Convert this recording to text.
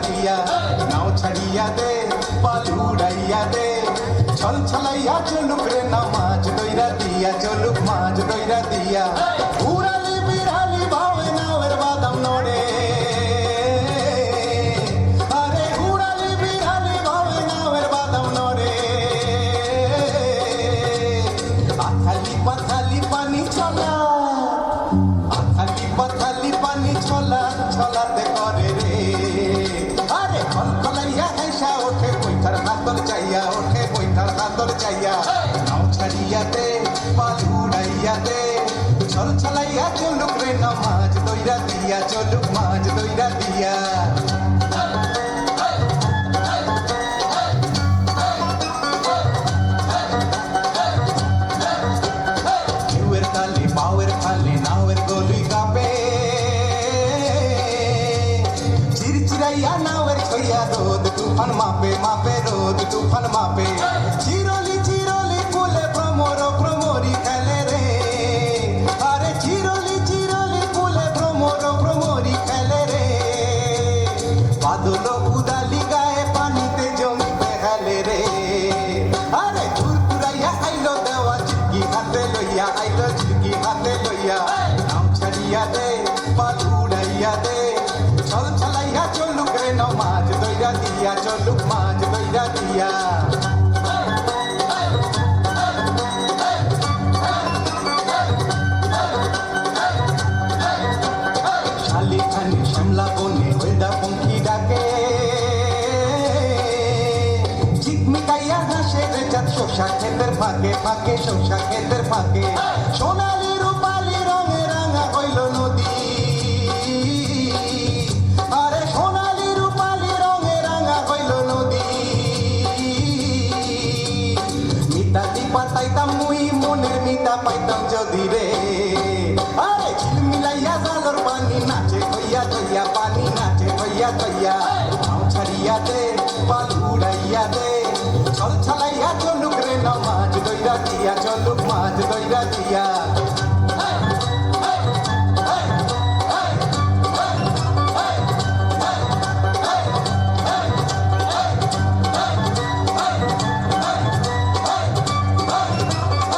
দিয়া নাও ছাড়িয়া দে পাল উড়াইয়া দে ছল ছলাইয়া চলুক রে নাও মাছ দইরা দিয়া চলুক মাছ দইরা দিয়া উড়ালি বিড়ালি ভাবে নাওয়ের বাদাম নড়ে আরে উড়ালি বিড়ালি ভাবে নাওয়ের বাদাম নড়ে আথালি পাথালি পানি ছলা আথালি পাথালি পানি ছলা ছলাতে করে রে আরে খলখলাইয়া হেসা ওঠে বৈঠার হাতর চাইয়া ওঠে বৈঠার হাতর চাইয়া নাও ছাড়িয়া দে পাল উড়াইয়া দে ছল ছলাইয়া চলুক রে না মাছ দইরা দিয়া চলুক মাছ দইরা দিয়া ঢেউয়ের তালে পাওয়ের ফালে নাওয়ের গলি কাঁপে চিরচিরাইয়া নাওয়ের ছইয়া রোদ তুফান মাপে মাপে রোদ তুফান মাপে চিরলি চিরলি কুলে ভ্রমর ভ্রমরি খেলে রে আরে চিরলি চিরলি কুলে ভ্রমর ভ্রমরি খেলে রে বাদল উদালি গায়ে পানিতে জমিতে হেলে রে আরে তুরতুরাইয়া আইলো দেওয়া ঝুঁকি হাতে লইয়া আইলো ঝুঁকি হাতে লইয়া নাও ছাড়িয়া দে পাল উড়াইয়া দে ছল ছলাইয়া চলুক রে নাও মাছ দইরা দিয়া চলুক মাছ দইরা দিয়া শালি খানি শ্যামলা বনে হলদা পঙ্খি ডাকে ঝিকমিকাইয়া হাসে রে চাঁদ শোষা ক্ষেতের ফাঁকে ফাঁকে শোষা ক্ষেতের ফাঁকে সোনালি রূপালি রঙে রাঙা হইল নদী আরে সোনালি রূপালি রঙে রাঙা হইল নদী মিতালি পাতাইতাম মুই মনের মিতা পাইতাম যদি রে আরে ঝিলমিলাইয়া জালর পানি নাচে হইয়া দইয়া পানি নাচে হইয়া দইয়া নাও ছাড়িয়া দে পাল উড়াইয়া দে ছল ছলাইয়া চলুক রে নাও মাছ দইরা দিয়া চলুক মাছ দইরা দিয়া